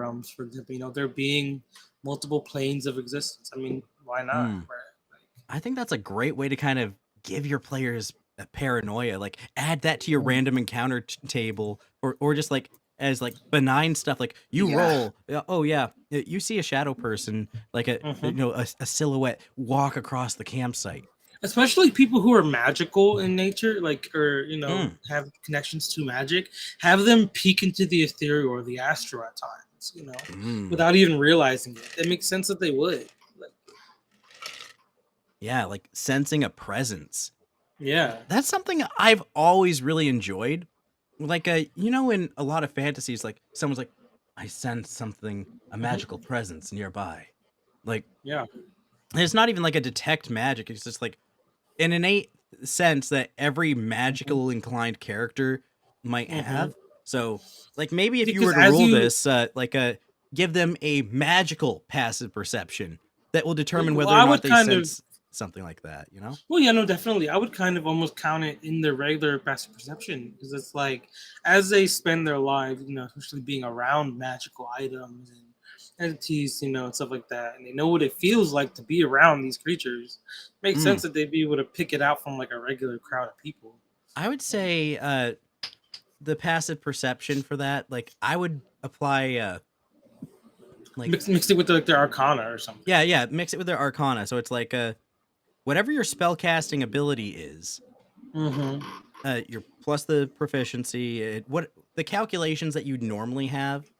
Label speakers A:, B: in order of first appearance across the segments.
A: realms, for example. There being multiple planes of existence. I mean, why not?
B: Mm.
A: Right?
B: I think that's a great way to kind of give your players a paranoia. Like add that to your random encounter table, or just like as like benign stuff. Like you
A: Yeah.
B: roll. Oh yeah, you see a shadow person, like
A: Hmm.
B: a silhouette walk across the campsite.
A: Especially people who are magical in nature, like, or
B: Mm.
A: have connections to magic, have them peek into the ethereal or the astral at times,
B: Mm.
A: without even realizing it. It makes sense that they would. Like,
B: Yeah, like sensing a presence.
A: yeah.
B: That's something I've always really enjoyed. Like in a lot of fantasies, like someone's like, I sense something, a magical
A: Hmm.
B: presence nearby. Like
A: Yeah.
B: it's not even like a detect magic. It's just like an innate sense that every
A: Hmm.
B: magical inclined character might
A: Hmm.
B: have. So, like maybe if you
A: Because
B: were to
A: as
B: rule
A: you,
B: this, give them a magical passive perception that will determine
A: well,
B: whether or
A: I
B: not
A: would
B: they
A: kind of,
B: sense something like that. You know?
A: well, yeah, no, definitely. I would kind of almost count it in their regular passive perception because it's like as they spend their lives, especially being around magical items and entities, and stuff like that, and they know what it feels like to be around these creatures. Makes
B: Mm.
A: sense that they'd be able to pick it out from like a regular crowd of people.
B: I would say the passive perception for that, like I would apply like
A: Mixed it with like their arcana or something.
B: yeah, mix it with their arcana. So it's like whatever your spellcasting ability is,
A: Mm-hmm.
B: your plus the proficiency, what the calculations that you'd normally have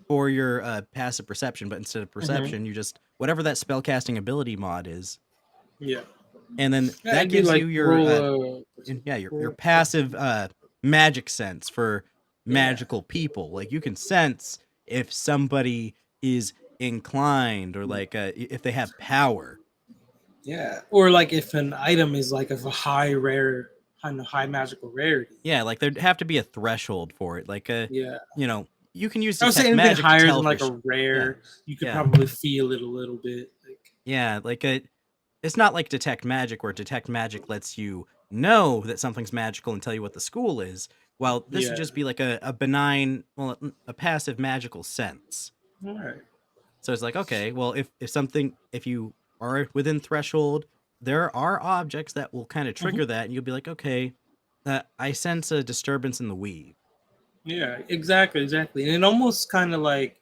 B: for your passive perception, but instead of
A: Mm-hmm.
B: perception, you just whatever that spellcasting ability mod is,
A: Yeah.
B: and then
A: Yeah,
B: that
A: it'd be
B: gives you
A: like
B: your
A: roll.
B: your passive magic sense for
A: Yeah.
B: magical people. Like you can sense if somebody is inclined or like if they have power.
A: Yeah, or like if an item is like of a high rare, kind of high magical rarity.
B: Yeah, like there'd have to be a threshold for it. Like
A: Yeah,
B: you know, you can use
A: I would say
B: detect
A: anything
B: magic to
A: higher
B: tell
A: than
B: if you're
A: like a
B: yeah.
A: rare, you could
B: Yeah.
A: probably feel it a little bit. Like,
B: Yeah, like it's not like detect magic where detect magic lets you know that something's magical and tell you what the school is. While this would
A: yeah,
B: just be like a benign, well, a passive magical sense.
A: all right.
B: So it's like, okay, well, if you are within threshold, there are objects that will kind of trigger
A: Hmm.
B: that, and you'll be like, okay, I sense a disturbance in the weave.
A: Yeah, exactly, and it almost kind of like,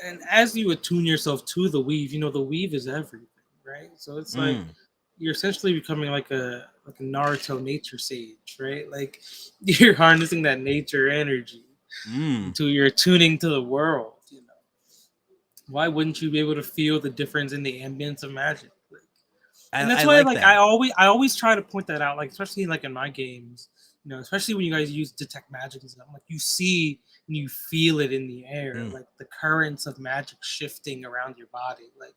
A: and as you attune yourself to the weave, the weave is everything, right? So it's like
B: Mm,
A: you're essentially becoming like a Naruto nature sage, right? Like you're harnessing that nature energy
B: mm.
A: into you're tuning to the world. Why wouldn't you be able to feel the difference in the ambience of magic? And that's
B: I
A: why,
B: like
A: like, I
B: that.
A: always, I always try to point that out, like, especially like in my games, especially when you guys use detect magic and stuff. Like, you see and you feel it in the air,
B: Mm.
A: like the currents of magic shifting around your body, like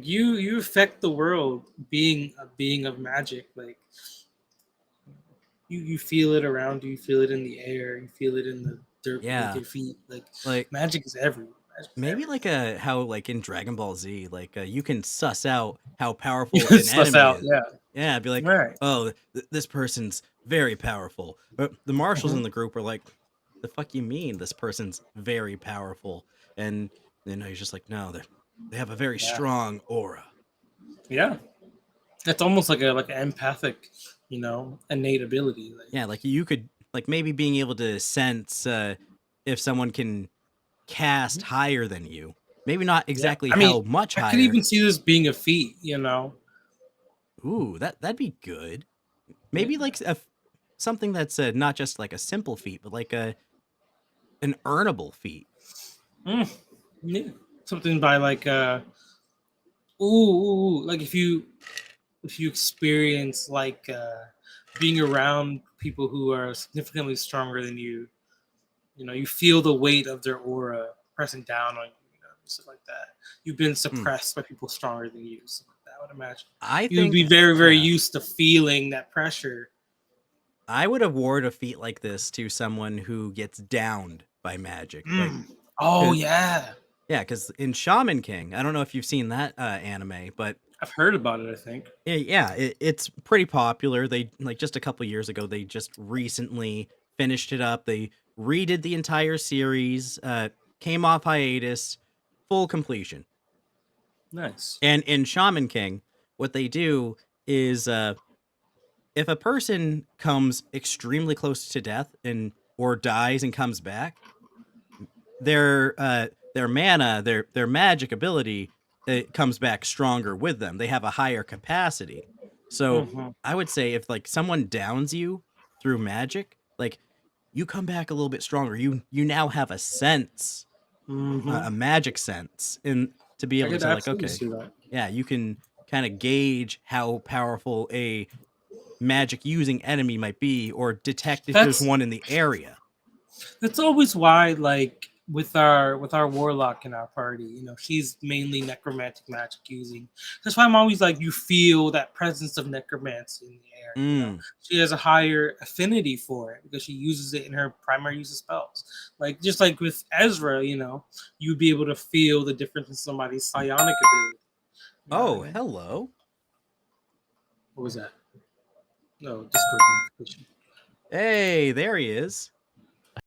A: you affect the world being a being of magic, like you feel it around you, feel it in the air, you feel it in the dirt beneath
B: Yeah,
A: your feet, like
B: like
A: magic is everywhere. Magic is
B: maybe like
A: everywhere.
B: a how like in Dragon Ball Z, like you can suss out how
A: You
B: powerful
A: can
B: an
A: suss
B: enemy
A: out,
B: is.
A: yeah.
B: Yeah, be like,
A: Right.
B: oh, this person's very powerful. But the marshals
A: Mhm.
B: in the group are like, the fuck you mean this person's very powerful? And he's just like, no, they have a very
A: Yeah.
B: strong aura.
A: Yeah. It's almost like a like an empathic, innate ability. Like,
B: Yeah, like you could like maybe being able to sense if someone can cast higher than you. Maybe not
A: yeah.
B: exactly
A: I mean,
B: how much
A: I could
B: higher.
A: even see this being a feat.
B: Ooh, that'd be good.
A: Yeah.
B: Maybe like something that's not just like a simple feat, but like an earnable feat.
A: Mm, yeah. Something by like ooh, like if you experience like being around people who are significantly stronger than you, you feel the weight of their aura pressing down on you, stuff like that. You've been
B: Hmm.
A: suppressed by people stronger than you, stuff like that. I would imagine
B: I
A: you would
B: think,
A: be very, very
B: yeah,
A: used to feeling that pressure.
B: I would award a feat like this to someone who gets downed by magic. Like,
A: Mm. Oh
B: 'cause-
A: yeah,
B: yeah, because in Shaman King, I don't know if you've seen that anime, but
A: I've heard about it. I think.
B: yeah, it's pretty popular. They like just a couple years ago, they just recently finished it up. They redid the entire series, came off hiatus, full completion.
A: Nice.
B: And in Shaman King, what they do is if a person comes extremely close to death and or dies and comes back, their mana, their magic ability, it comes back stronger with them. They have a higher capacity. So
A: Mm-hmm.
B: I would say if like someone downs you through magic, like you come back a little bit stronger. You now have a sense,
A: Mm-hmm.
B: a magic sense, and to be
A: I
B: able to
A: could
B: say like,
A: absolutely
B: okay,
A: see that.
B: yeah, you can kind of gauge how powerful a magic using enemy might be, or detect if there's
A: That's
B: one in the area.
A: that's always why, like with our warlock in our party, she's mainly necromantic magic using. That's why I'm always like, you feel that presence of necromancy in the air.
B: Mm.
A: She has a higher affinity for it because she uses it in her primary use of spells. Like just like with Ezra, you'd be able to feel the difference in somebody's psionic ability. You know what
B: Oh,
A: I mean?
B: hello.
A: What was that? No, Discord notification.
B: Hey, there he is.